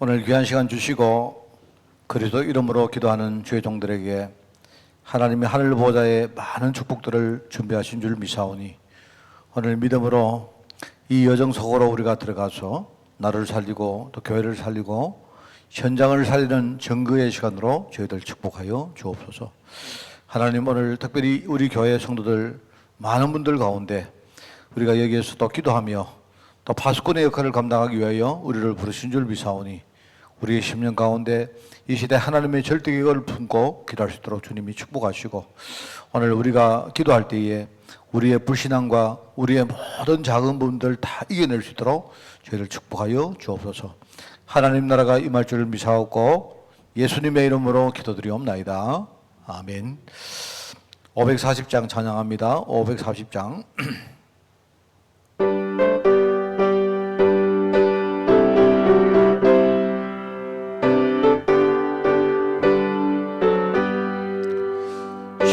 오늘 귀한 시간 주시고 그리스도 이름으로 기도하는 주의 종들에게 하나님의 하늘 보좌에 많은 축복들을 준비하신 줄 미사오니 오늘 믿음으로 이 여정 속으로 우리가 들어가서 나를 살리고 또 교회를 살리고 현장을 살리는 정거의 시간으로 저희들 축복하여 주옵소서. 하나님, 오늘 특별히 우리 교회 성도들 많은 분들 가운데 우리가 여기에서 또 기도하며 또 파수꾼의 역할을 감당하기 위하여 우리를 부르신 줄 미사오니 우리의 심령 가운데 이 시대 하나님의 절대계획을 품고 기도할 수 있도록 주님이 축복하시고, 오늘 우리가 기도할 때에 우리의 불신앙과 우리의 모든 작은 부분들 다 이겨낼 수 있도록 저희를 축복하여 주옵소서. 하나님 나라가 임할 줄을 미사옵고 예수님의 이름으로 기도드리옵나이다. 아멘. 540장 찬양합니다. 540장.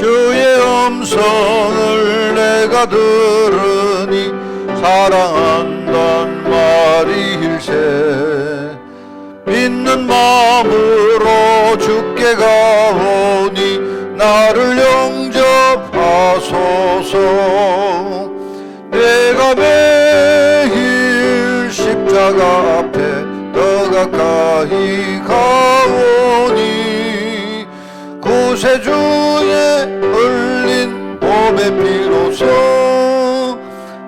주의 음성을 내가 들으니 사랑한단 말일세. 믿는 마음으로 주께 가오니 나를 영접하소서. 내가 매일 십자가 앞에 더 가까이 가오니 구세주의 흘린 몸의 피로써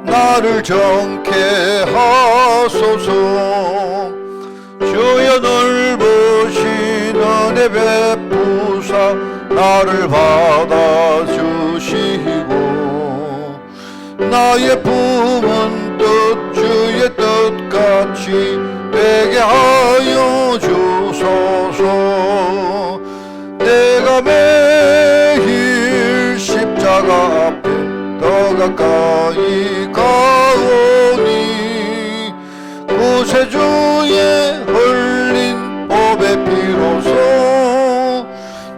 나를 정케 하소서. 주여 넓으신 은혜 베푸사 나를 받아주시고 나의 품은 뜻 주의 뜻같이 되게 하여 주소서. 내가 매일 십자가 앞에 더 가까이 가오니 구세주의 흘린 몸의 피로써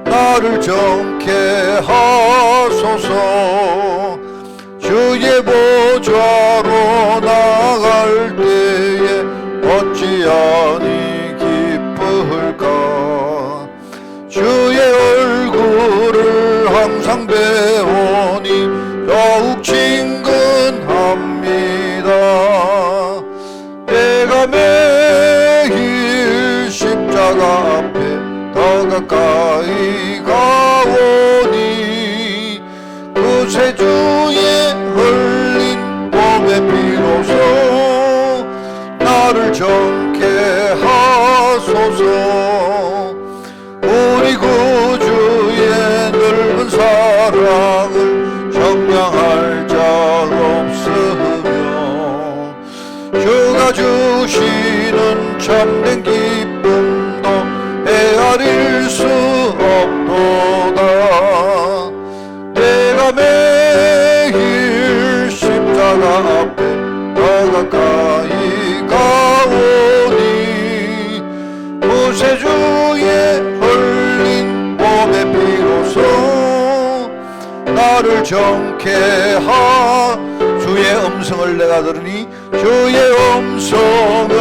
나를 정케 하소서. 주의 보좌로 나갈 때에 어찌하니 기쁠까. 주의 얼굴을 항상 배우니 더욱 친근합니다. 내가 매일 십자가 앞에 더 가까이 가오니 구세주의 흘린 몸의 피로써 나를 정케 하소서. 우리 구주의 넓은 사랑을 정량할 자 없으며 주가 주시는 참된 기쁨도 헤아릴 수 없도다. 내가 매일 십자가 앞에 더 가까이 가오니 구세주의 흘린 몸의 피로써 나를 정케 주의 음성을 내가 들으니 주의 음성을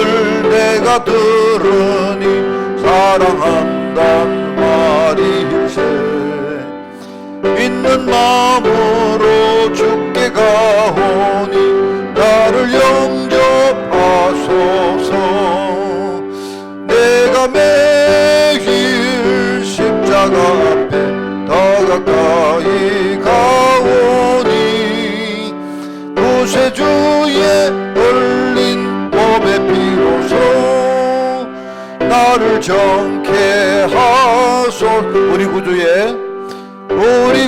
내가 들으니 사랑한단 말일세. 믿는 마음으로 주께 가오니 나를 영접하소서. 내가 매일 십자가 앞에 더 가까이 가오니 구세주의 흘린 몸의 피로써 나를 정케 하소서. 우리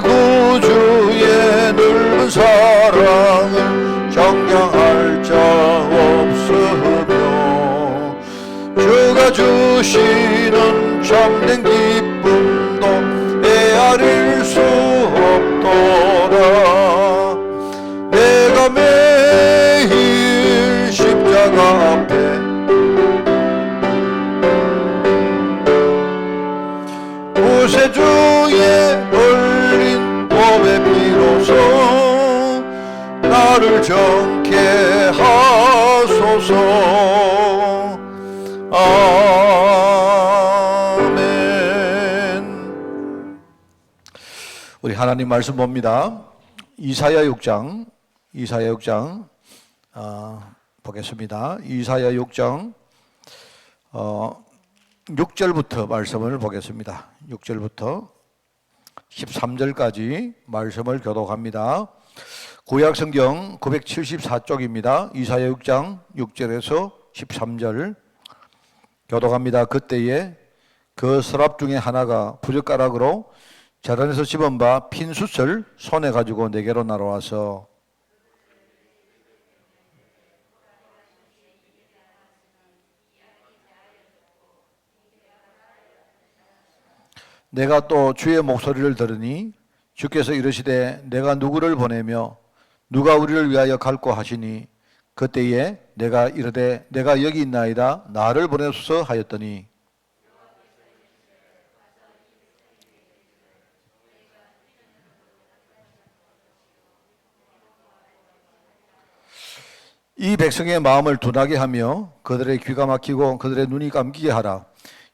구주의 넓은 사랑을 정량할 자 없으며 주가 주시는 참된 기쁨도 헤아릴 수 없도다. 내가 매일 십자가 앞에 구세주의 흘린 몸의 피로써 나를 정케 하소서. 우리 하나님 말씀 봅니다. 이사야 6장 보겠습니다. 이사야 6장 6절부터 말씀을 보겠습니다. 6절부터 13절까지 말씀을 교독합니다. 구약 성경 974쪽입니다. 이사야 6장 6절에서 13절 교독합니다. 그때에 그 서랍 중에 하나가 부젓가락으로 재단에서 집은 바 핀 숯을 손에 가지고 내게로 날아와서 내가 또 주의 목소리를 들으니 주께서 이르시되 내가 누구를 보내며 누가 우리를 위하여 갈고 하시니 그때에 내가 이르되 내가 여기 있나이다 나를 보내소서 하였더니 이 백성의 마음을 둔하게 하며 그들의 귀가 막히고 그들의 눈이 감기게 하라.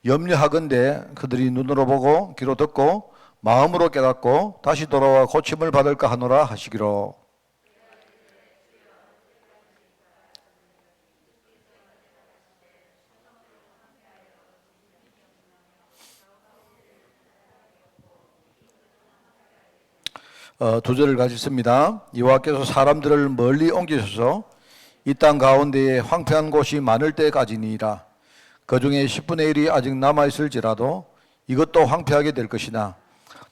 염려하건대 그들이 눈으로 보고 귀로 듣고 마음으로 깨닫고 다시 돌아와 고침을 받을까 하노라 하시기로. 두 절을 가지습니다. 여호와께서 사람들을 멀리 옮기셔서 이 땅 가운데에 황폐한 곳이 많을 때까지니라. 그 중에 10분의 1이 아직 남아있을지라도 이것도 황폐하게 될 것이나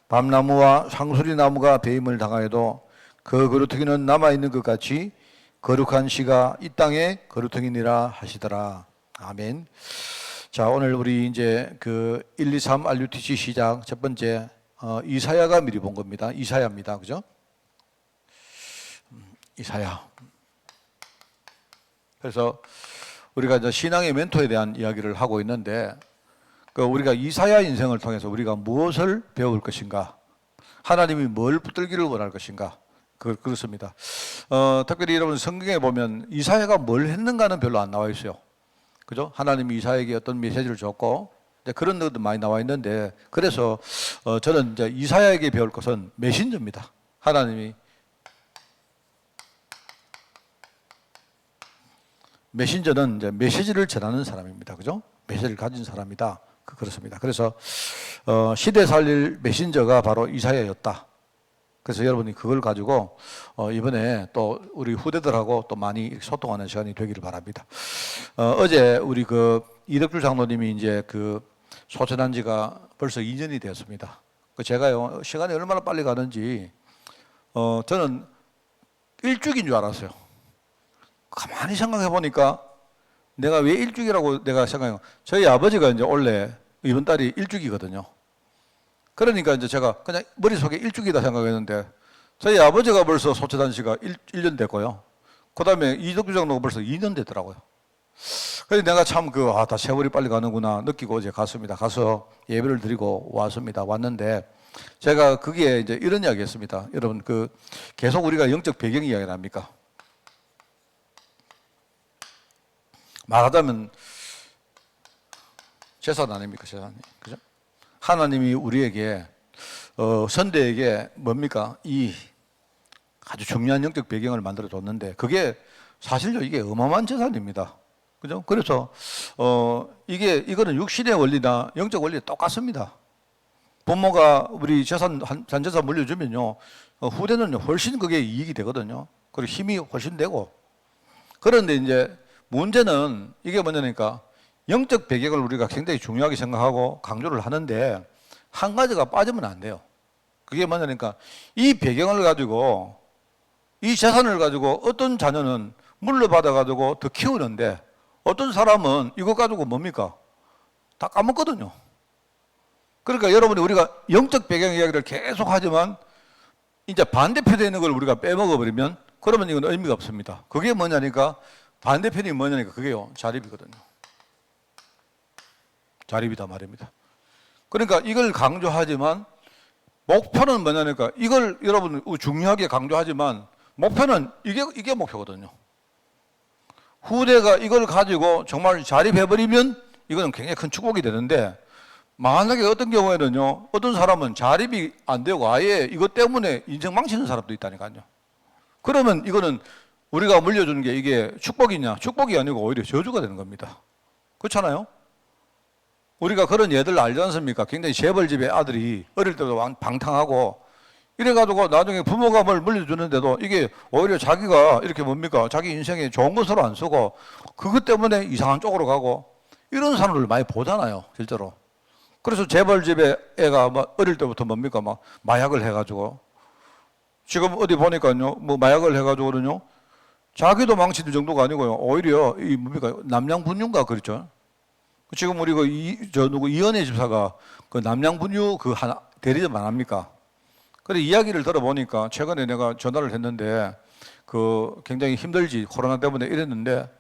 밤나무와 상수리나무가 배임을 당하여도 그 거루터기는 남아있는 것 같이 거룩한 시가 이 땅에 거루터기니라 하시더라. 아멘. 자, 오늘 우리 이제 그 1, 2, 3 RUTC 시작 첫 번째 이사야가 미리 본 겁니다. 이사야입니다. 그죠? 이사야. 그래서 우리가 이제 신앙의 멘토에 대한 이야기를 하고 있는데 우리가 이사야 인생을 통해서 우리가 무엇을 배울 것인가? 하나님이 뭘 붙들기를 원할 것인가? 그렇습니다. 특별히 여러분 성경에 보면 이사야가 뭘 했는가는 별로 안 나와 있어요. 그죠? 하나님이 이사야에게 어떤 메시지를 줬고 그런 것도 많이 나와 있는데 그래서 저는 이제 이사야에게 배울 것은 메신저입니다. 하나님이 메신저는 이제 메시지를 전하는 사람입니다. 그죠? 메시지를 가진 사람이다. 그렇습니다. 그래서 시대 살릴 메신저가 바로 이사야였다. 그래서 여러분이 그걸 가지고 이번에 또 우리 후대들하고 또 많이 소통하는 시간이 되기를 바랍니다. 어제 우리 그 이덕주 장로님이 이제 그 소천한 지가 벌써 2년이 되었습니다. 제가요 시간이 얼마나 빨리 가는지 저는 일주기인 줄 알았어요. 가만히 생각해 보니까 내가 왜 일주기라고 내가 생각해요. 저희 아버지가 이제 원래 이번 달이 일주기거든요. 그러니까 이제 제가 그냥 머릿속에 일주기다 생각했는데 저희 아버지가 벌써 소천한 지가 1년 됐고요. 그 다음에 이덕주 장로가 벌써 2년 됐더라고요. 그래서 내가 참 다 세월이 빨리 가는구나 느끼고 어제 갔습니다. 가서 예배를 드리고 왔습니다. 왔는데 제가 거기에 이제 이런 이야기 했습니다. 여러분 계속 우리가 영적 배경 이야기를 합니까? 말하자면 재산 아닙니까? 재산이. 그죠? 하나님이 우리에게 선대에게 뭡니까? 이 아주 중요한 영적 배경을 만들어 줬는데 그게 사실요 이게 어마어마한 재산입니다. 그죠? 그래서 이거는 육신의 원리나 영적 원리 똑같습니다. 부모가 우리 재산 한 재산 물려주면요 후대는 훨씬 그게 이익이 되거든요. 그리고 힘이 훨씬 되고. 그런데 이제 문제는 이게 뭐냐니까 영적 배경을 우리가 굉장히 중요하게 생각하고 강조를 하는데 한 가지가 빠지면 안 돼요. 그게 뭐냐니까 이 배경을 가지고 이 재산을 가지고 어떤 자녀는 물려받아 가지고 더 키우는데 어떤 사람은 이거 가지고 뭡니까? 다 까먹거든요. 그러니까 여러분이 우리가 영적 배경 이야기를 계속 하지만 이제 반대편에 있는 걸 우리가 빼먹어 버리면 그러면 이건 의미가 없습니다. 그게 뭐냐니까 반대편이 뭐냐니까 그게요 자립이거든요. 자립이다 말입니다. 그러니까 이걸 강조하지만 목표는 뭐냐니까 이걸 여러분 중요하게 강조하지만 목표는 이게 목표거든요. 후대가 이걸 가지고 정말 자립해버리면 이거는 굉장히 큰 축복이 되는데 만약에 어떤 경우에는요, 어떤 사람은 자립이 안 되고 아예 이것 때문에 인생 망치는 사람도 있다니까요. 그러면 이거는 우리가 물려주는 게 이게 축복이냐? 축복이 아니고 오히려 저주가 되는 겁니다. 그렇잖아요? 우리가 그런 예들 알지 않습니까? 굉장히 재벌집의 아들이 어릴 때도 방탕하고 이래가지고 나중에 부모가 뭘 물려주는데도 이게 오히려 자기가 이렇게 뭡니까? 자기 인생에 좋은 것으로 안 쓰고 그것 때문에 이상한 쪽으로 가고 이런 사람들 많이 보잖아요, 실제로. 그래서 재벌집의 애가 막 어릴 때부터 뭡니까? 막 마약을 해가지고 지금 어디 보니까요, 뭐 마약을 해가지고는요, 자기도 망치는 정도가 아니고요, 오히려 이 뭡니까? 남양분유인가 그렇죠? 지금 우리 누구 이현애 집사가 그 남양분유 그 하나 대리점 안 합니까? 그래 이야기를 들어보니까 최근에 내가 전화를 했는데 그 굉장히 힘들지 코로나 때문에 이랬는데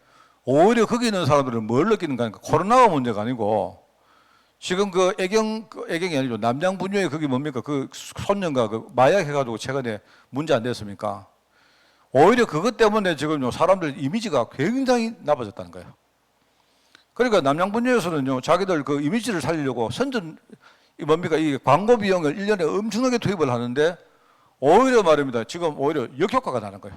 오히려 거기 있는 사람들은 뭘 느끼는가 하니까 코로나가 문제가 아니고 지금 그 애경이 아니죠. 남양분유에 그게 뭡니까? 그 손녀가 그 마약 해가지고 최근에 문제 안 됐습니까? 오히려 그것 때문에 지금 사람들 이미지가 굉장히 나빠졌다는 거예요. 그러니까 남양분유에서는요, 자기들 그 이미지를 살리려고 뭡니까? 이 광고 비용을 1년에 엄청나게 투입을 하는데 오히려 말입니다. 지금 오히려 역효과가 나는 거예요.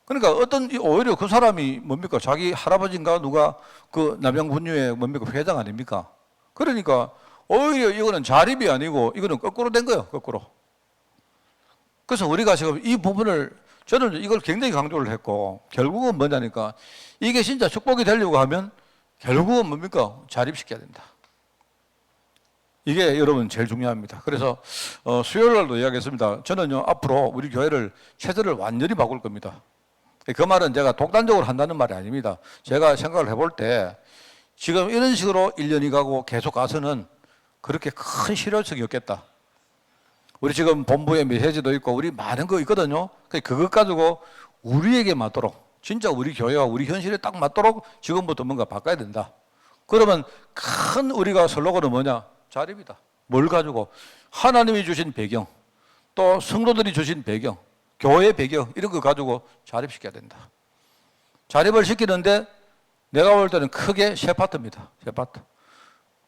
그러니까 오히려 그 사람이 뭡니까? 자기 할아버지인가 누가 그 남양분유의 뭡니까? 회장 아닙니까? 그러니까 오히려 이거는 자립이 아니고 이거는 거꾸로 된 거예요. 거꾸로. 그래서 우리가 지금 이 부분을 저는 이걸 굉장히 강조를 했고 결국은 뭐냐니까 이게 진짜 축복이 되려고 하면 결국은 뭡니까? 자립시켜야 된다. 이게 여러분 제일 중요합니다. 그래서 수요일 날도 이야기했습니다. 저는요 앞으로 우리 교회를 체제를 완전히 바꿀 겁니다. 그 말은 제가 독단적으로 한다는 말이 아닙니다. 제가 생각을 해볼 때 지금 이런 식으로 1년이 가고 계속 가서는 그렇게 큰 실효성이 없겠다. 우리 지금 본부에 메시지도 있고 우리 많은 거 있거든요. 그것 가지고 우리에게 맞도록 진짜 우리 교회와 우리 현실에 딱 맞도록 지금부터 뭔가 바꿔야 된다. 그러면 큰 우리가 슬로건은 뭐냐? 자립이다. 뭘 가지고? 하나님이 주신 배경, 또 성도들이 주신 배경, 교회 배경 이런 거 가지고 자립시켜야 된다. 자립을 시키는데 내가 볼 때는 크게 세 파트입니다. 세 파트.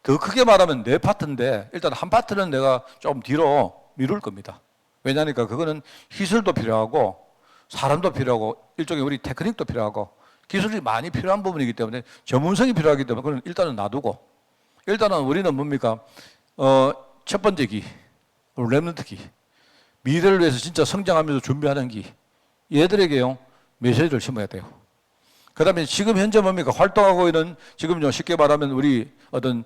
더 크게 말하면 네 파트인데 일단 한 파트는 내가 좀 뒤로 미룰 겁니다. 왜냐니까 그거는 기술도 필요하고 사람도 필요하고 일종의 우리 테크닉도 필요하고 기술이 많이 필요한 부분이기 때문에 전문성이 필요하기 때문에 그건 일단은 놔두고 일단은 우리는 뭡니까? 첫 번째 기, 렘넌트 기. 미래를 위해서 진짜 성장하면서 준비하는 기. 얘들에게요, 메시지를 심어야 돼요. 그 다음에 지금 현재 뭡니까? 활동하고 있는, 지금요, 쉽게 말하면 우리 어떤,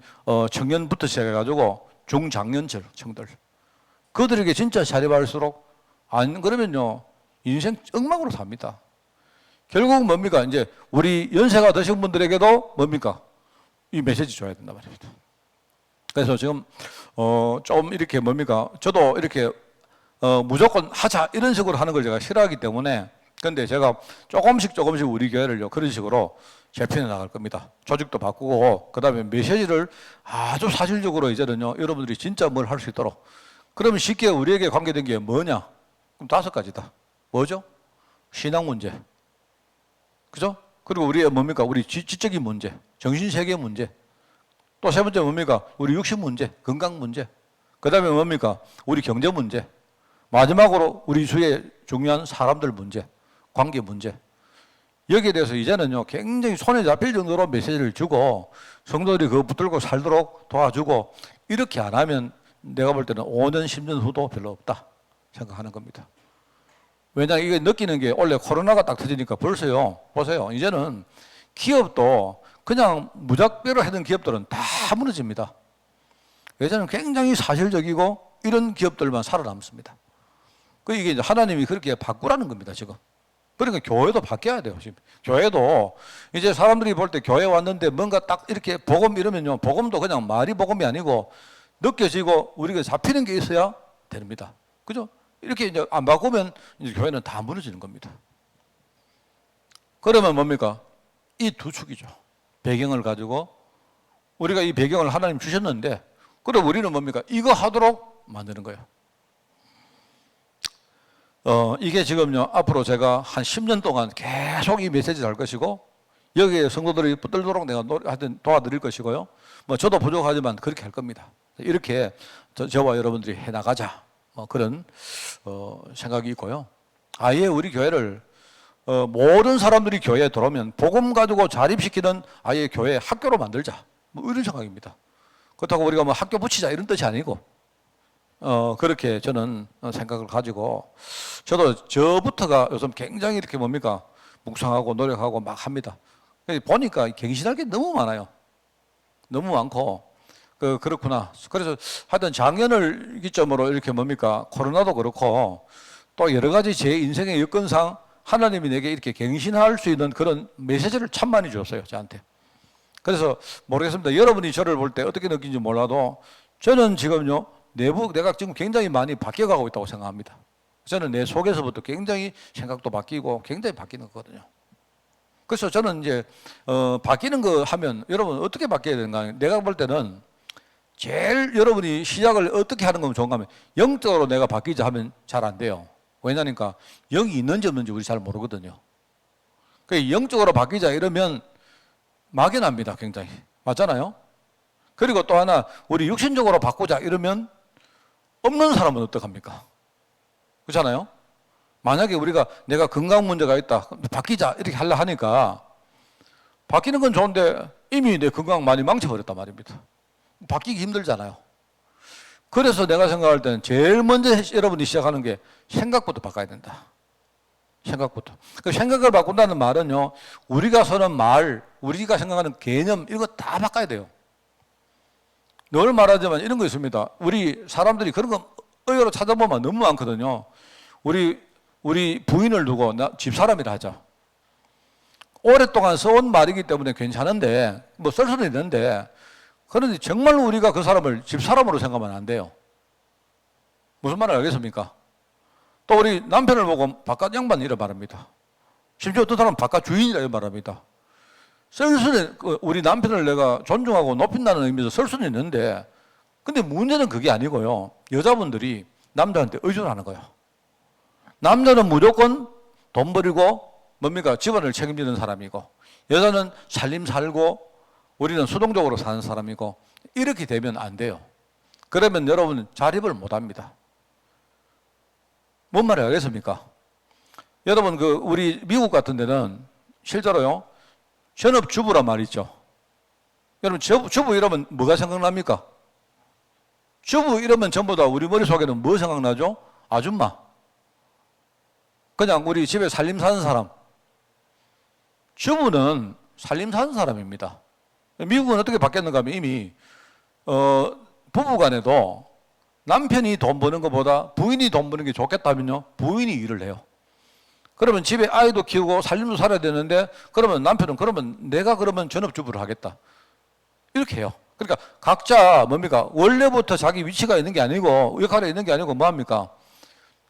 청년부터 시작해가지고 중장년층 청들. 그들에게 진짜 자립할수록, 안 그러면요, 인생 엉망으로 삽니다. 결국은 뭡니까? 이제 우리 연세가 드신 분들에게도 뭡니까? 이 메시지 줘야 된단 말입니다. 그래서 지금, 좀 이렇게 뭡니까? 저도 이렇게, 무조건 하자 이런 식으로 하는 걸 제가 싫어하기 때문에 근데 제가 조금씩 우리 교회를요 그런 식으로 재편해 나갈 겁니다. 조직도 바꾸고 그 다음에 메시지를 아주 사실적으로 이제는요 여러분들이 진짜 뭘 할 수 있도록 그러면 쉽게 우리에게 관계된 게 뭐냐? 그럼 5가지다. 뭐죠? 신앙 문제, 그죠? 그리고 우리의 뭡니까? 우리 지적인 문제, 정신세계 문제. 또 세 번째 뭡니까? 우리 육신 문제, 건강 문제. 그 다음에 뭡니까? 우리 경제 문제. 마지막으로 우리 주위에 중요한 사람들 문제, 관계 문제. 여기에 대해서 이제는요 굉장히 손에 잡힐 정도로 메시지를 주고 성도들이 그거 붙들고 살도록 도와주고 이렇게 안 하면 내가 볼 때는 5년, 10년 후도 별로 없다 생각하는 겁니다. 왜냐하면 이게 느끼는 게 원래 코로나가 딱 터지니까 벌써요. 보세요. 이제는 기업도 그냥 무작대로 하던 기업들은 다 무너집니다. 예전에는 굉장히 사실적이고 이런 기업들만 살아남습니다. 이게 이제 하나님이 그렇게 바꾸라는 겁니다, 지금. 그러니까 교회도 바뀌어야 돼요, 지금. 교회도 이제 사람들이 볼 때 교회 왔는데 뭔가 딱 이렇게 복음 이러면요, 복음도 그냥 말이 복음이 아니고 느껴지고 우리가 잡히는 게 있어야 됩니다. 그죠? 이렇게 이제 안 바꾸면 이제 교회는 다 무너지는 겁니다. 그러면 뭡니까? 이 두 축이죠. 배경을 가지고 우리가 이 배경을 하나님 주셨는데, 그럼 우리는 뭡니까? 이거 하도록 만드는 거예요. 이게 지금요, 앞으로 제가 한 10년 동안 계속 이 메시지를 할 것이고, 여기에 성도들이 붙들도록 내가 하여튼 도와드릴 것이고요. 뭐 저도 부족하지만 그렇게 할 겁니다. 이렇게 저와 여러분들이 해나가자. 그런 생각이 있고요. 아예 우리 교회를 모든 사람들이 교회에 들어오면 복음 가지고 자립시키는 아예 교회 학교로 만들자. 뭐 이런 생각입니다. 그렇다고 우리가 뭐 학교 붙이자 이런 뜻이 아니고 그렇게 저는 생각을 가지고 저도 저부터가 요즘 굉장히 이렇게 뭡니까 묵상하고 노력하고 막 합니다. 보니까 갱신할 게 너무 많아요. 너무 많고 그렇구나. 그래서 하여튼 작년을 기점으로 이렇게 뭡니까 코로나도 그렇고 또 여러 가지 제 인생의 여건상 하나님이 내게 이렇게 갱신할 수 있는 그런 메시지를 참 많이 줬어요, 저한테. 그래서 모르겠습니다. 여러분이 저를 볼 때 어떻게 느끼는지 몰라도 저는 지금요 내가 지금 굉장히 많이 바뀌어가고 있다고 생각합니다. 저는 내 속에서부터 굉장히 생각도 바뀌고 굉장히 바뀌는 거거든요. 그래서 저는 이제 바뀌는 거 하면 여러분 어떻게 바뀌어야 되는가? 내가 볼 때는 제일 여러분이 시작을 어떻게 하는 건 좋은가 하면 영적으로 내가 바뀌자 하면 잘 안 돼요. 왜냐니까 영이 있는지 없는지 우리 잘 모르거든요. 그 영적으로 바뀌자 이러면 막연합니다. 굉장히. 맞잖아요? 그리고 또 하나 우리 육신적으로 바꾸자 이러면 없는 사람은 어떡합니까? 그렇잖아요? 만약에 우리가 내가 건강 문제가 있다 바뀌자 이렇게 하려 하니까 바뀌는 건 좋은데 이미 내 건강 많이 망쳐버렸단 말입니다. 바뀌기 힘들잖아요. 그래서 내가 생각할 때는 제일 먼저 여러분이 시작하는 게 생각부터 바꿔야 된다. 생각부터. 그 생각을 바꾼다는 말은요, 우리가 쓰는 말, 우리가 생각하는 개념, 이거 다 바꿔야 돼요. 늘 말하지만 이런 거 있습니다. 우리 사람들이 그런 거 의외로 찾아보면 너무 많거든요. 우리 부인을 두고 집사람이라 하자. 오랫동안 써온 말이기 때문에 괜찮은데, 뭐 쓸 수는 있는데, 그런데 정말로 우리가 그 사람을 집사람으로 생각하면 안 돼요. 무슨 말을 알겠습니까? 또 우리 남편을 보고 바깥 양반 이라 말합니다. 심지어 어떤 사람은 바깥 주인이라 말합니다. 쓸 수는 우리 남편을 내가 존중하고 높인다는 의미에서 쓸 수는 있는데 근데 문제는 그게 아니고요. 여자분들이 남자한테 의존하는 거예요. 남자는 무조건 돈 벌이고 뭡니까? 집안을 책임지는 사람이고 여자는 살림 살고 우리는 수동적으로 사는 사람이고 이렇게 되면 안 돼요. 그러면 여러분은 자립을 못 합니다. 뭔 말이 알겠습니까? 여러분 우리 미국 같은 데는 실제로요. 전업주부란 말이 있죠. 여러분 주부 이러면 뭐가 생각납니까? 주부 이러면 전부 다 우리 머릿속에는 뭐 생각나죠? 아줌마. 그냥 우리 집에 살림 사는 사람. 주부는 살림 사는 사람입니다. 미국은 어떻게 바뀌었는가 하면 이미 부부간에도 남편이 돈 버는 것보다 부인이 돈 버는 게 좋겠다면요 부인이 일을 해요. 그러면 집에 아이도 키우고 살림도 살아야 되는데 그러면 남편은 그러면 내가 그러면 전업주부를 하겠다 이렇게 해요. 그러니까 각자 뭡니까 원래부터 자기 위치가 있는 게 아니고 역할에 있는 게 아니고 뭐합니까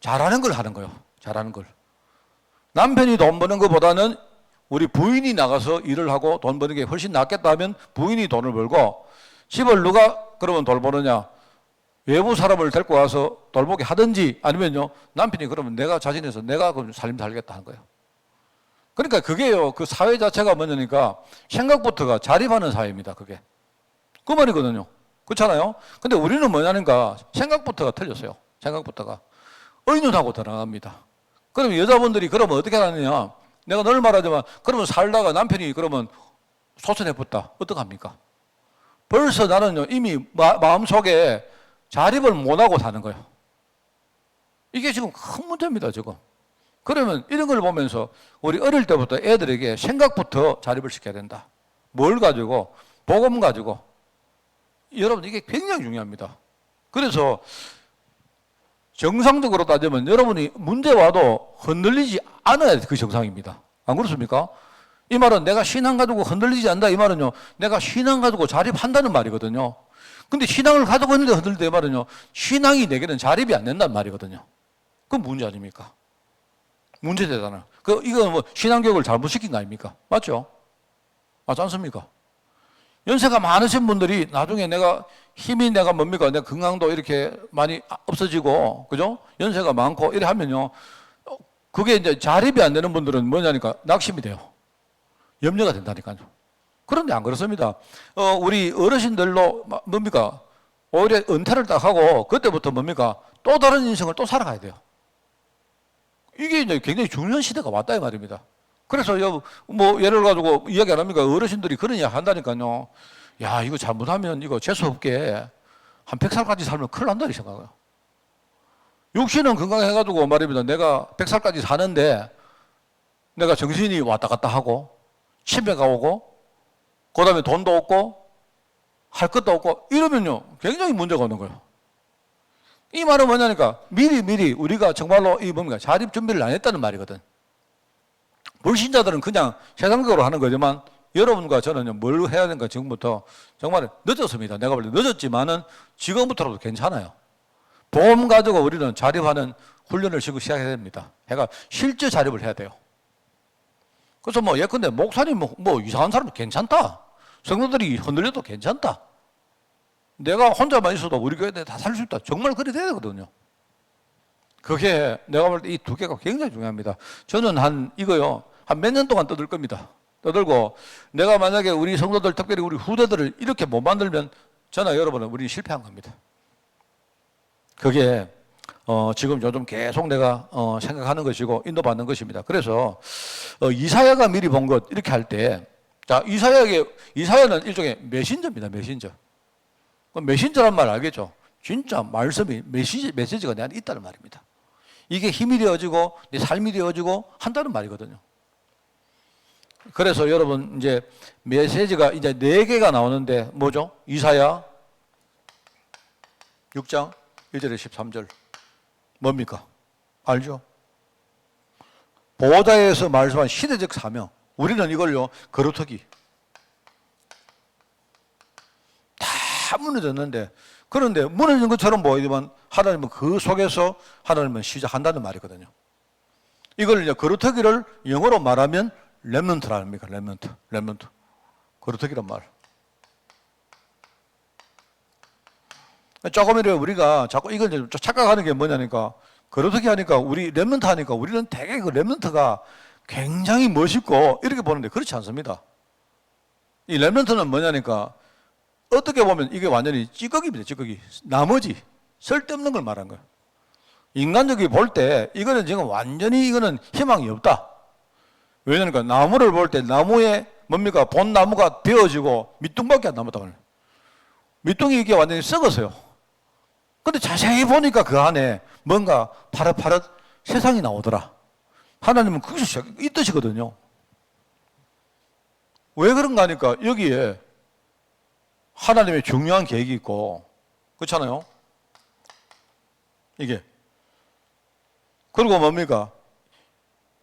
잘하는 걸 하는 거예요. 잘하는 걸. 남편이 돈 버는 것보다는 우리 부인이 나가서 일을 하고 돈 버는 게 훨씬 낫겠다 하면 부인이 돈을 벌고 집을 누가 그러면 돌보느냐 외부 사람을 데리고 와서 돌보게 하든지 아니면요 남편이 그러면 내가 자진해서 내가 그럼 살림 살겠다 하는 거예요. 그러니까 그게요 그 사회 자체가 뭐냐니까 생각부터가 자립하는 사회입니다. 그게 그 말이거든요. 그렇잖아요. 근데 우리는 뭐냐니까 생각부터가 틀렸어요. 생각부터가 의논하고 들어갑니다. 그럼 여자분들이 그러면 어떻게 하느냐 내가 늘 말하지만 그러면 살다가 남편이 그러면 소천해붙다 어떡합니까? 벌써 나는요 이미 마음속에 자립을 못하고 사는 거예요. 이게 지금 큰 문제입니다 지금. 그러면 이런 걸 보면서 우리 어릴 때부터 애들에게 생각부터 자립을 시켜야 된다. 뭘 가지고? 복음 가지고. 여러분 이게 굉장히 중요합니다. 그래서 정상적으로 따지면 여러분이 문제 와도 흔들리지 않아야 그 정상입니다. 안 그렇습니까? 이 말은 내가 신앙 가지고 흔들리지 않는다 이 말은요 내가 신앙 가지고 자립한다는 말이거든요. 근데 신앙을 가지고 있는데 흔들릴 때 말은요 신앙이 내게는 자립이 안 된다는 말이거든요. 그건 문제 아닙니까? 문제되잖아요. 이거 뭐 신앙교육을 잘못 시킨 거 아닙니까? 맞죠? 맞지 않습니까? 연세가 많으신 분들이 나중에 내가 힘이 내가 뭡니까? 내가 건강도 이렇게 많이 없어지고, 그죠? 연세가 많고 이래 하면요. 그게 이제 자립이 안 되는 분들은 뭐냐니까 낙심이 돼요. 염려가 된다니까요. 그런데 안 그렇습니다. 우리 어르신들로 뭡니까? 오히려 은퇴를 딱 하고 그때부터 뭡니까? 또 다른 인생을 또 살아가야 돼요. 이게 이제 굉장히 중요한 시대가 왔다 이 말입니다. 그래서 뭐 예를 가지고 이야기 안 합니까? 어르신들이 그런 이야기 한다니까요. 야, 이거 잘못하면 이거 재수없게 한 100살까지 살면 큰일 난다 이 생각해요. 육신은 건강해가지고 말입니다. 내가 100살까지 사는데 내가 정신이 왔다 갔다 하고 치매가 오고 그 다음에 돈도 없고 할 것도 없고 이러면요 굉장히 문제가 오는 거예요. 이 말은 뭐냐니까 미리 우리가 정말로 이 뭡니까 자립 준비를 안 했다는 말이거든. 불신자들은 그냥 세상적으로 하는 거지만 여러분과 저는요 뭘 해야 되는가 지금부터 정말 늦었습니다. 내가 볼 때 늦었지만은 지금부터라도 괜찮아요. 보험 가지고 우리는 자립하는 훈련을 지금 시작해야 됩니다. 해가 실제 자립을 해야 돼요. 그래서 뭐 예컨대 목사님 뭐 이상한 사람 괜찮다. 성도들이 흔들려도 괜찮다. 내가 혼자만 있어도 우리 교회에 다 살 수 있다. 정말 그래 돼야 되거든요. 그게 내가 볼 때 이 두 개가 굉장히 중요합니다. 저는 이거요 한 몇 년 동안 떠들 겁니다. 떠들고 내가 만약에 우리 성도들 특별히 우리 후대들을 이렇게 못 만들면 저나 여러분은 우리 실패한 겁니다. 그게 지금 요즘 계속 내가 생각하는 것이고 인도받는 것입니다. 그래서 이사야가 미리 본 것 이렇게 할 때 자 이사야는 일종의 메신저입니다. 메신저. 메신저란 말 알겠죠? 진짜 말씀이 메시지가 내 안에 있다는 말입니다. 이게 힘이 되어지고 내 삶이 되어지고 한다는 말이거든요. 그래서 여러분 이제 메시지가 이제 4개가 나오는데 뭐죠? 이사야 6장 1절에 13절 뭡니까? 알죠? 보호자에서 말씀한 시대적 사명. 우리는 이걸요 거루터기 다 무너졌는데 그런데 무너진 것처럼 보이지만 하나님은 그 속에서 하나님은 시작한다는 말이거든요. 이걸 이제 거루터기를 영어로 말하면 렘넌트라 합니까? 렘넌트. 거루터기란 말. 조금이라도 우리가 자꾸 이걸 좀 착각하는 게 뭐냐니까 거루터기 하니까 우리 렘넌트 하니까 우리는 되게 그 렘넌트가 굉장히 멋있고 이렇게 보는데 그렇지 않습니다. 이 렘넌트는 뭐냐니까 어떻게 보면 이게 완전히 찌꺼기입니다. 찌꺼기. 나머지 쓸데없는 걸 말한 거예요. 인간적이 볼 때 이거는 지금 완전히 이거는 희망이 없다. 왜냐니까 나무를 볼 때 나무에 뭡니까 본 나무가 베어지고 밑둥밖에 안 남았다 말이에요. 밑둥이 이게 완전히 썩었어요. 근데 자세히 보니까 그 안에 뭔가 파릇파릇 세상이 나오더라. 하나님은 거기서 이 뜻이거든요. 왜 그런가 하니까 여기에 하나님의 중요한 계획이 있고 그렇잖아요. 이게 그리고 뭡니까?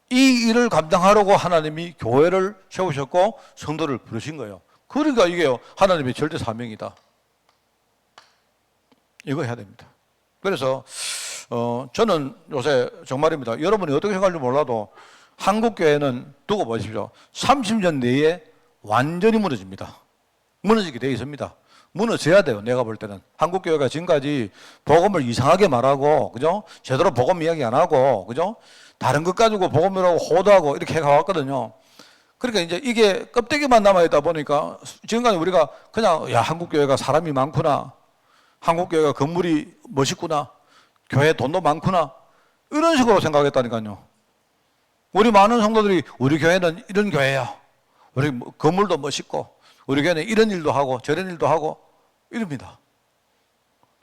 이 일을 감당하려고 하나님이 교회를 세우셨고 성도를 부르신 거예요. 그러니까 이게 하나님의 절대 사명이다. 이거 해야 됩니다. 그래서 저는 요새 정말입니다. 여러분이 어떻게 생각할지 몰라도 한국교회는 두고 보십시오. 30년 내에 완전히 무너집니다. 무너지게 되어 있습니다. 무너져야 돼요. 내가 볼 때는 한국교회가 지금까지 복음을 이상하게 말하고 그죠? 제대로 복음 이야기 안 하고 그죠? 다른 것 가지고 복음이라고 호도하고 이렇게 해가왔거든요. 그러니까 이제 이게 껍데기만 남아있다 보니까 지금까지 우리가 그냥 야 한국교회가 사람이 많구나, 한국교회가 건물이 멋있구나, 교회 돈도 많구나 이런 식으로 생각했다니까요. 우리 많은 성도들이 우리 교회는 이런 교회야, 우리 건물도 멋있고 우리 교회는 이런 일도 하고 저런 일도 하고 이럽니다.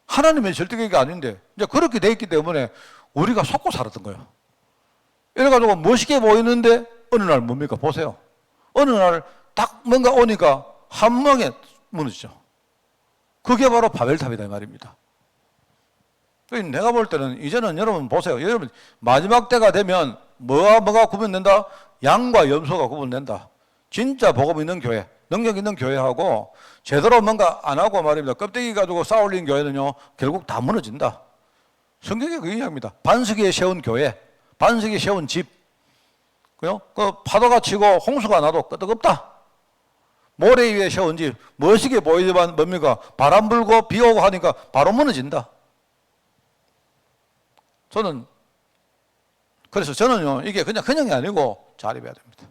하나님의 절대계획이 아닌데 이제 그렇게 돼 있기 때문에 우리가 속고 살았던 거예요. 이래가지고 멋있게 보이는데 어느 날 뭡니까? 보세요. 어느 날 딱 뭔가 오니까 한 방에 무너지죠. 그게 바로 바벨탑이다 이 말입니다. 내가 볼 때는 이제는 여러분 보세요. 여러분 마지막 때가 되면 뭐가 구분된다? 양과 염소가 구분된다. 진짜 복음 있는 교회, 능력 있는 교회하고 제대로 뭔가 안 하고 말입니다. 껍데기 가지고 쌓아올린 교회는요 결국 다 무너진다. 성경이 그 이야기입니다. 반석 위에 세운 교회, 반석 위에 세운 집, 그 파도가 치고 홍수가 나도 끄떡없다. 모래 위에 세운 집, 멋있게 보이지만 뭡니까? 바람 불고 비 오고 하니까 바로 무너진다. 그래서 저는요 이게 그냥이 아니고 자립해야 됩니다.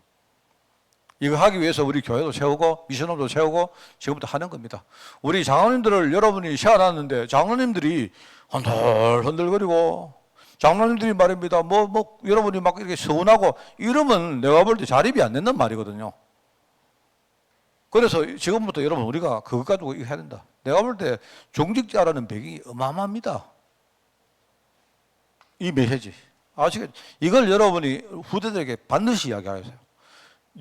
이거 하기 위해서 우리 교회도 세우고 미션홈도 세우고 지금부터 하는 겁니다. 우리 장로님들을 여러분이 세워놨는데 장로님들이 흔들흔들거리고 장로님들이 말입니다. 여러분이 막 이렇게 서운하고 이러면 내가 볼 때 자립이 안 된단 말이거든요. 그래서 지금부터 여러분 우리가 그것 가지고 이거 해야 된다. 내가 볼 때 종직자라는 배경이 어마어마합니다. 이 메시지. 아시겠죠? 이걸 여러분이 후대들에게 반드시 이야기하세요.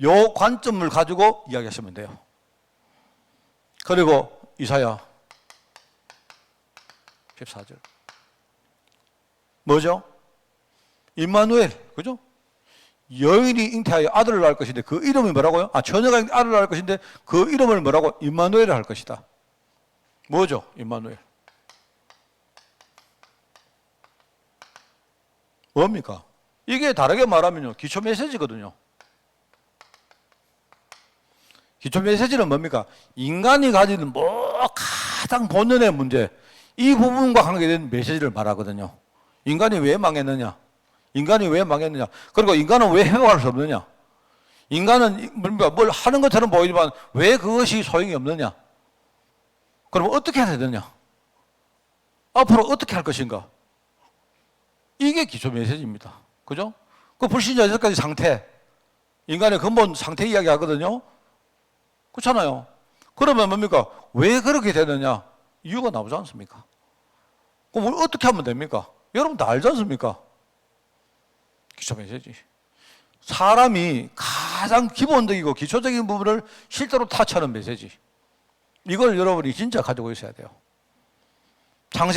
요 관점을 가지고 이야기하시면 돼요. 그리고 이사야 14절. 뭐죠? 임마누엘, 그죠? 여인이 잉태하여 아들을 낳을 것인데 그 이름이 뭐라고요? 처녀가 아들을 낳을 것인데 그 이름을 뭐라고? 임마누엘을 할 것이다. 뭐죠? 임마누엘. 뭡니까? 이게 다르게 말하면요, 기초 메시지거든요. 기초 메시지는 뭡니까? 인간이 가지는 가장 본연의 문제, 이 부분과 관계된 메시지를 말하거든요. 인간이 왜 망했느냐? 인간이 왜 망했느냐? 그리고 인간은 왜 회복할 수 없느냐? 인간은 뭘 하는 것처럼 보이지만 왜 그것이 소용이 없느냐? 그럼 어떻게 해야 되느냐? 앞으로 어떻게 할 것인가? 이게 기초 메시지입니다. 그죠? 그 불신자 6가지 상태, 인간의 근본 상태 이야기 하거든요. 그렇잖아요. 그러면 뭡니까? 왜 그렇게 되느냐? 이유가 나오지 않습니까? 그럼 어떻게 하면 됩니까? 여러분 다 알지 않습니까? 기초 메시지. 사람이 가장 기본적이고 기초적인 부분을 실제로 타치하는 메시지. 이걸 여러분이 진짜 가지고 있어야 돼요.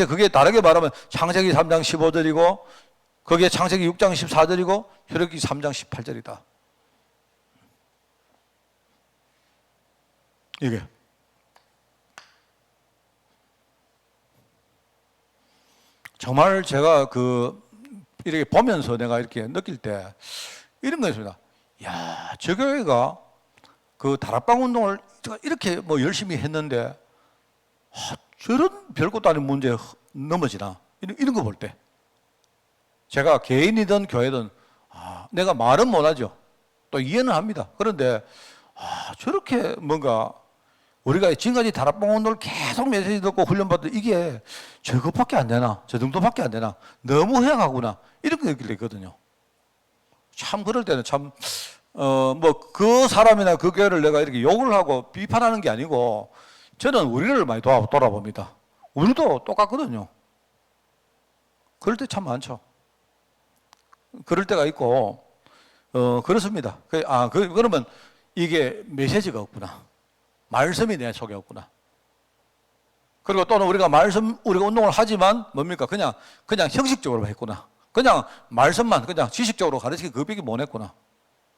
그게 다르게 말하면 창세기 3장 15절이고 거기에 창세기 6장 14절이고 혈역기 3장 18절이다. 이게 정말 제가 이렇게 보면서 내가 이렇게 느낄 때 이런 거였습니다. 야, 저 교회가 다락방 운동을 이렇게 열심히 했는데 저런 별것도 아닌 문제에 넘어지나 이런 거 볼 때 제가 개인이든 교회든 내가 말은 못하죠. 또 이해는 합니다. 그런데 저렇게 뭔가 우리가 지금까지 다락방 운동을 계속 메시지 듣고 훈련받도 이게 저것밖에 안 되나? 저 정도밖에 안 되나? 너무 해가구나. 이렇게 느끼거든요. 참 그럴 때는 참 그 사람이나 그 교회를 내가 이렇게 욕을 하고 비판하는 게 아니고 저는 우리를 많이 돌아봅니다. 우리도 똑같거든요. 그럴 때 참 많죠. 그럴 때가 있고 그렇습니다. 그러면 이게 메시지가 없구나. 말씀이 내 속에 없구나. 그리고 또는 우리가 운동을 하지만 뭡니까? 그냥 형식적으로 했구나. 그냥 말씀만 그냥 지식적으로 가르치기 그밖에 못 했구나.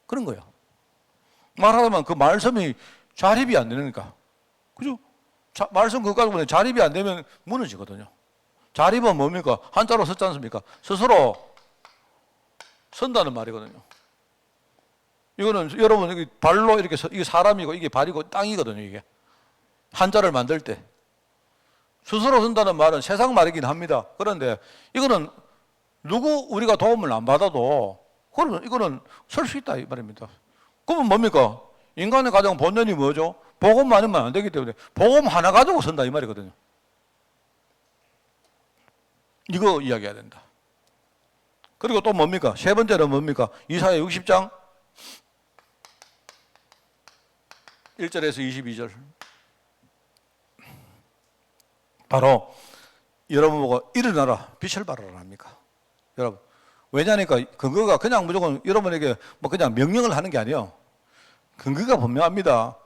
그런 거예요. 말하자면 그 말씀이 자립이 안 되니까. 그죠? 말씀 그거 가지고 자립이 안 되면 무너지거든요. 자립은 뭡니까? 한자로 썼지 않습니까? 스스로 선다는 말이거든요. 이거는 여러분 여기 발로 이렇게 이게 사람이고 이게 발이고 땅이거든요. 이게 한자를 만들 때 스스로 선다는 말은 세상 말이긴 합니다. 그런데 이거는 우리가 도움을 안 받아도 그러면 이거는 설 수 있다 이 말입니다. 그러면 뭡니까? 인간의 가장 본연이 뭐죠? 복음 많으면 안 되기 때문에 복음 하나 가지고 선다 이 말이거든요. 이거 이야기해야 된다. 그리고 또 뭡니까? 세 번째는 뭡니까? 이사야 60장 1절에서 22절. 바로 여러분 보고 일어나라 빛을 발하라 합니까? 여러분 왜냐니까 근거가 그냥 무조건 여러분에게 그냥 명령을 하는 게 아니에요. 근거가 분명합니다.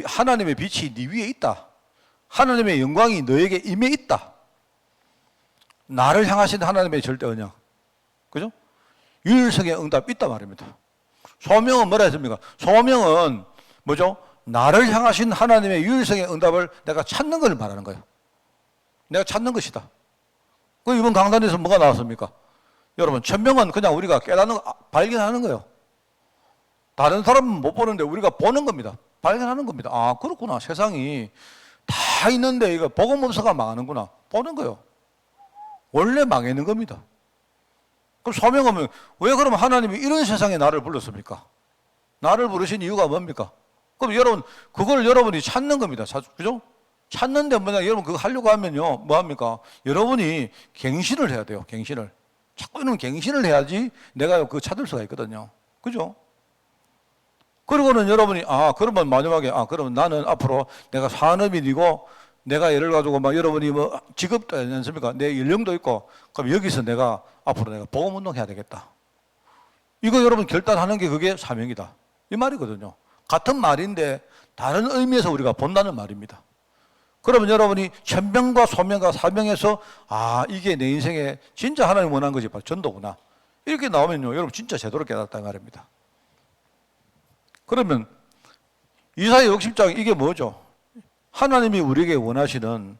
하나님의 빛이 네 위에 있다. 하나님의 영광이 너에게 임해 있다. 나를 향하신 하나님의 절대 언약. 그죠? 유일성의 응답 있다 말입니다. 소명은 뭐라 했습니까? 소명은 뭐죠? 나를 향하신 하나님의 유일성의 응답을 내가 찾는 걸 말하는 거예요. 내가 찾는 것이다. 이번 강단에서 뭐가 나왔습니까? 여러분, 천명은 그냥 우리가 깨닫는, 발견하는 거예요. 다른 사람은 못 보는데 우리가 보는 겁니다. 발견하는 겁니다. 그렇구나. 세상이 다 있는데 이거 복음 없어가 망하는구나. 보는 거예요. 원래 망하는 겁니다. 그럼 소명하면 왜 그러면 하나님이 이런 세상에 나를 불렀습니까? 나를 부르신 이유가 뭡니까? 그럼 여러분, 그걸 여러분이 찾는 겁니다. 그죠? 찾는데 뭐냐, 여러분 그거 하려고 하면요, 뭐 합니까? 여러분이 갱신을 해야 돼요, 갱신을. 자꾸 이런 갱신을 해야지 내가 그거 찾을 수가 있거든요. 그죠? 그리고는 여러분이, 그러면 마지막에, 그러면 나는 앞으로 내가 산업인이고, 내가 예를 가지고 막 여러분이 뭐 직업도 있지 않습니까? 내 연령도 있고, 그럼 여기서 내가 앞으로 내가 복음운동 해야 되겠다. 이거 여러분 결단하는 게 그게 사명이다. 이 말이거든요. 같은 말인데 다른 의미에서 우리가 본다는 말입니다. 그러면 여러분이 천명과 소명과 사명에서 이게 내 인생에 진짜 하나님 원하는 것이 바로 전도구나. 이렇게 나오면요, 여러분 진짜 제대로 깨닫다 말입니다. 그러면 이사야 60장 이게 뭐죠? 하나님이 우리에게 원하시는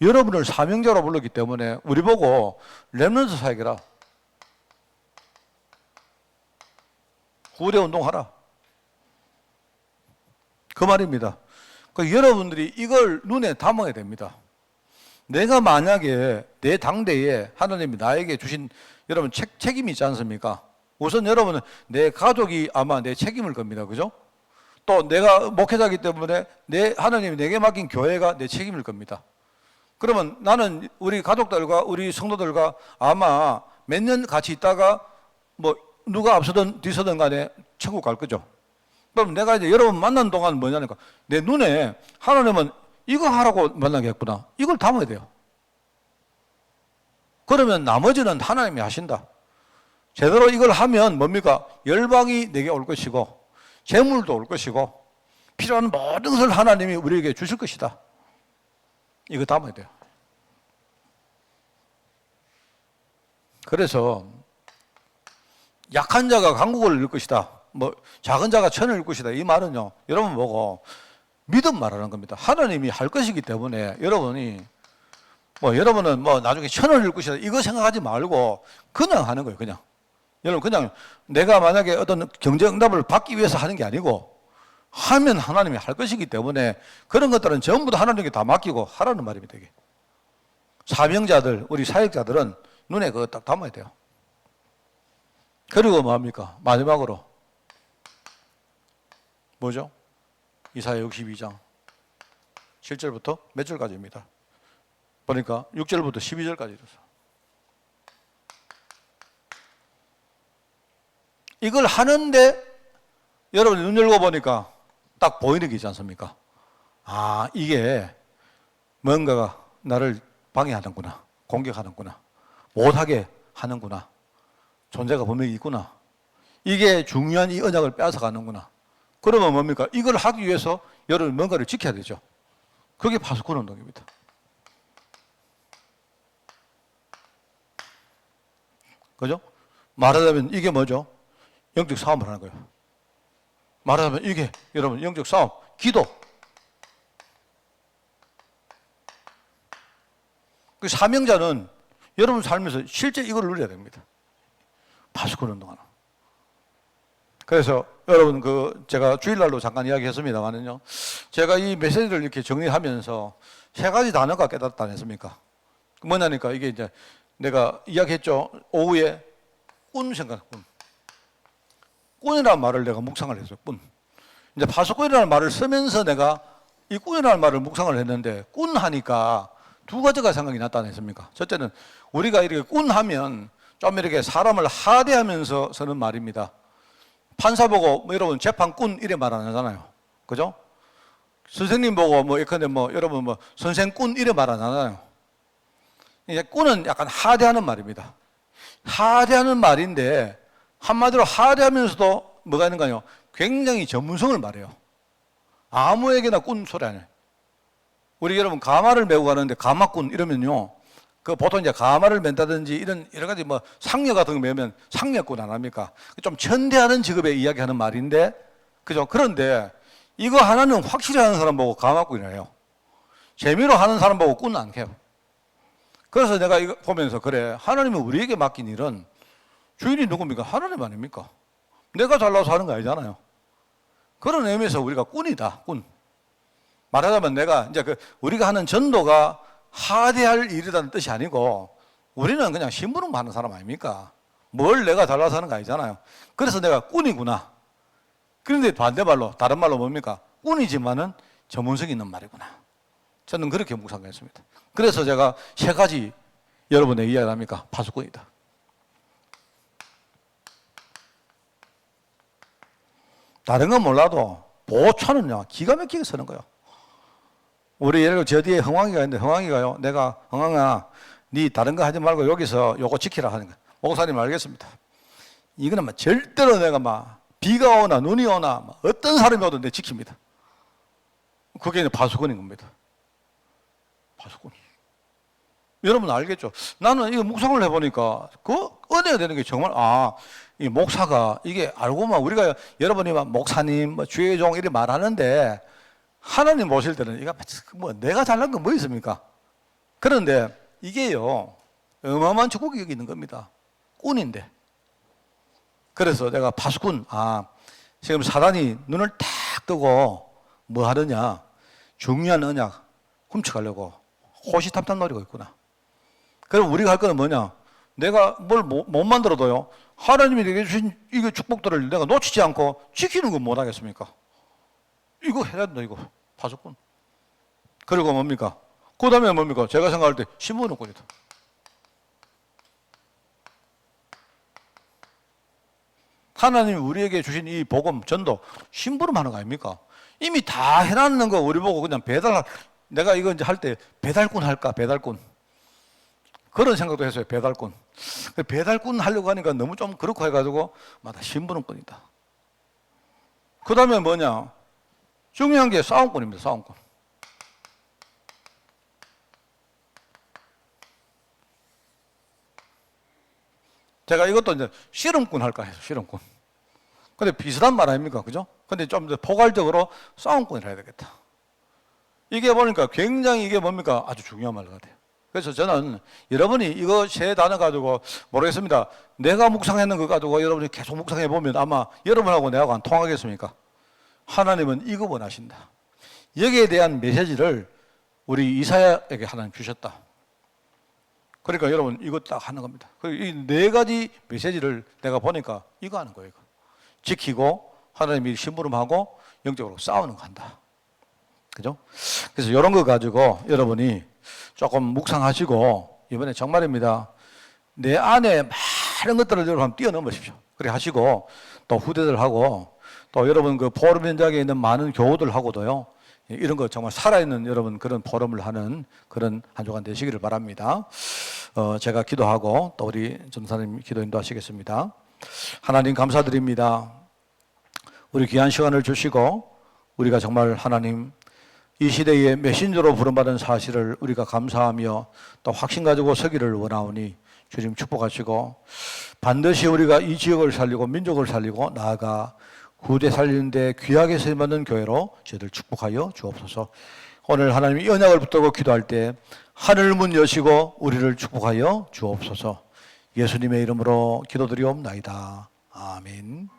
여러분을 사명자로 불렀기 때문에 우리 보고 렘넌트 사역이라, 후대 운동하라, 그 말입니다. 그러니까 여러분들이 이걸 눈에 담아야 됩니다. 내가 만약에 내 당대에 하나님이 나에게 주신 여러분 책임이 있지 않습니까? 우선 여러분은 내 가족이 아마 내 책임을 겁니다. 그죠? 또 내가 목회자이기 때문에 하나님이 내게 맡긴 교회가 내 책임일 겁니다. 그러면 나는 우리 가족들과 우리 성도들과 아마 몇 년 같이 있다가 뭐 누가 앞서든 뒤서든 간에 천국 갈 거죠. 그럼 내가 이제 여러분 만난 동안 뭐냐니까, 내 눈에 하나님은 이거 하라고 만나겠구나, 이걸 담아야 돼요. 그러면 나머지는 하나님이 하신다. 제대로 이걸 하면 뭡니까? 열방이 내게 올 것이고 재물도 올 것이고 필요한 모든 것을 하나님이 우리에게 주실 것이다. 이거 담아야 돼요. 그래서 약한 자가 강국을 이룰 것이다, 뭐 작은 자가 천을 이룰 것이다, 이 말은요, 여러분 보고 믿음 말하는 겁니다. 하나님이 할 것이기 때문에 여러분이 여러분은 나중에 천을 이룰 것이다 이거 생각하지 말고 그냥 하는 거예요. 그냥 여러분, 그냥 내가 만약에 어떤 경제응답을 받기 위해서 하는 게 아니고 하면 하나님이 할 것이기 때문에 그런 것들은 전부 다 하나님께 다 맡기고 하라는 말입니다. 이게 사명자들, 우리 사역자들은 눈에 그거 딱 담아야 돼요. 그리고 뭐합니까? 마지막으로 뭐죠? 이사야 62장 7절부터 몇 절까지입니다. 보니까 6절부터 12절까지 있어요. 이걸 하는데 여러분 눈 열고 보니까 딱 보이는 게 있지 않습니까? 이게 뭔가가 나를 방해하는구나, 공격하는구나, 못하게 하는구나, 존재가 분명히 있구나, 이게 중요한 이 언약을 빼앗아가는구나. 그러면 뭡니까? 이걸 하기 위해서 여러분 뭔가를 지켜야 되죠. 그게 파수꾼 운동입니다. 그죠? 말하자면 이게 뭐죠? 영적 싸움을 하는 거예요. 말하자면 이게 여러분 영적 싸움, 기도. 그 사명자는 여러분 삶에서 실제 이걸 누려야 됩니다. 파수꾼 운동하는. 그래서 여러분 제가 주일날로 잠깐 이야기했습니다만은요, 제가 이 메시지를 이렇게 정리하면서 세 가지 단어가 깨닫지 않았습니까? 뭐냐니까 이게 이제 내가 이야기했죠. 오후에 꾼 생각, 꾼이라는 말을 내가 묵상을 했어요. 꾼. 이제 파수꾼이라는 말을 쓰면서 내가 이 꾼이라는 말을 묵상을 했는데, 꾼 하니까 두 가지가 생각이 났다 않습니까? 첫째는 우리가 이렇게 꾼 하면 좀 이렇게 사람을 하대하면서 쓰는 말입니다. 판사 보고 여러분 재판꾼 이래 말 안 하잖아요. 그죠? 선생님 보고 예컨대 여러분 선생꾼 이래 말 안 하잖아요. 이제 꾼은 약간 하대하는 말입니다. 하대하는 말인데 한마디로 하대하면서도 뭐가 있는가요? 굉장히 전문성을 말해요. 아무에게나 꾼 소리 안 해요. 우리 여러분 가마를 메고 가는데 가마꾼 이러면요, 그 보통 이제 가마를 맨다든지 이런 여러 가지 상여 같은 거 메면 상여꾼 안 합니까? 좀 천대하는 직업에 이야기하는 말인데, 그죠? 그런데 이거 하나는 확실히 하는 사람 보고 가마꾼이래요. 재미로 하는 사람 보고 꾼 안 해요. 그래서 내가 이거 보면서 그래, 하나님은 우리에게 맡긴 일은 주인이 누굽니까? 하나님 아닙니까? 내가 잘나서 하는 거 아니잖아요. 그런 의미에서 우리가 꾼이다, 꾼. 말하자면 내가 이제 우리가 하는 전도가 하대할 일이라는 뜻이 아니고 우리는 그냥 심부름하는 사람 아닙니까? 뭘 내가 잘나서 하는 거 아니잖아요. 그래서 내가 꾼이구나. 그런데 반대말로, 다른 말로 뭡니까? 꾼이지만은 전문성이 있는 말이구나. 저는 그렇게 묵상했습니다. 그래서 제가 세 가지 여러분에게 이야기합니까? 파수꾼이다. 다른 건 몰라도 보초는요, 기가 막히게 쓰는 거예요. 우리 예를 들어 저 뒤에 흥왕이가 있는데 흥왕이가요, 내가 흥왕아, 네 다른 거 하지 말고 여기서 요거 지키라 하는 거야. 목사님 알겠습니다. 이거는 막 절대로 내가 막 비가 오나 눈이 오나 막 어떤 사람이 오든 내 지킵니다. 그게 이제 파수꾼인 겁니다. 파수꾼. 여러분 알겠죠? 나는 이거 묵상을 해보니까 그 은혜가 되는 게 정말, 이 목사가 이게 알고만 우리가 여러분이 막 목사님, 뭐 주의종 이렇게 말하는데 하나님 모실 때는 이거 뭐 내가 잘난 건 뭐 있습니까? 그런데 이게요, 어마어마한 축복이 여기 있는 겁니다. 꾼인데. 그래서 내가 파수꾼, 지금 사단이 눈을 탁 뜨고 뭐 하느냐, 중요한 언약 훔쳐가려고 호시탐탐 노리고 있구나. 그럼 우리가 할 거는 뭐냐? 내가 뭘 못 만들어도요, 하나님이 내게 주신 이 축복들을 내가 놓치지 않고 지키는 건 못 하겠습니까? 이거 해야 된다, 이거. 파수꾼. 그리고 뭡니까? 그 다음에 뭡니까? 제가 생각할 때 신문꾼이다. 하나님이 우리에게 주신 이 복음, 전도, 심부름하는 거 아닙니까? 이미 다 해놨는 거 우리 보고 그냥 내가 이거 이제 할 때 배달꾼 할까, 배달꾼. 그런 생각도 했어요, 배달꾼. 배달꾼 하려고 하니까 너무 좀 그렇고 해가지고, 마다 심부름꾼이다. 그 다음에 뭐냐? 중요한 게 싸움꾼입니다, 싸움꾼. 제가 이것도 이제 씨름꾼 할까 해서, 씨름꾼. 근데 비슷한 말 아닙니까? 그죠? 근데 좀 더 포괄적으로 싸움꾼을 해야 되겠다. 이게 보니까 굉장히 이게 뭡니까? 아주 중요한 말 같아요. 그래서 저는 여러분이 이거 세 단어 가지고 모르겠습니다. 내가 묵상했는 거 가지고 여러분이 계속 묵상해 보면 아마 여러분하고 내하고 안 통하겠습니까? 하나님은 이거 원하신다. 여기에 대한 메시지를 우리 이사야에게 하나님 주셨다. 그러니까 여러분 이거 딱 하는 겁니다. 이 네 가지 메시지를 내가 보니까 이거 하는 거예요. 이거. 지키고 하나님이 심부름하고 영적으로 싸우는 거 한다. 그죠? 그래서 이런 거 가지고 여러분이 조금 묵상하시고 이번에 정말입니다. 내 안에 많은 것들을 여러분 한번 뛰어넘으십시오. 그래 하시고 또 후대들하고 또 여러분 그 포럼 현장에 있는 많은 교우들하고도요. 이런 거 정말 살아있는 여러분 그런 포럼을 하는 그런 한 주간 되시기를 바랍니다. 제가 기도하고 또 우리 전사님 기도 인도하시겠습니다. 하나님 감사드립니다. 우리 귀한 시간을 주시고 우리가 정말 하나님 이 시대의 메신저로 부름받은 사실을 우리가 감사하며 또 확신 가지고 서기를 원하오니 주님 축복하시고 반드시 우리가 이 지역을 살리고 민족을 살리고 나아가 후대 살리는 데 귀하게 쓰임받는 교회로 저희들 축복하여 주옵소서. 오늘 하나님이 언약을 붙들고 기도할 때 하늘문 여시고 우리를 축복하여 주옵소서. 예수님의 이름으로 기도드리옵나이다. 아멘.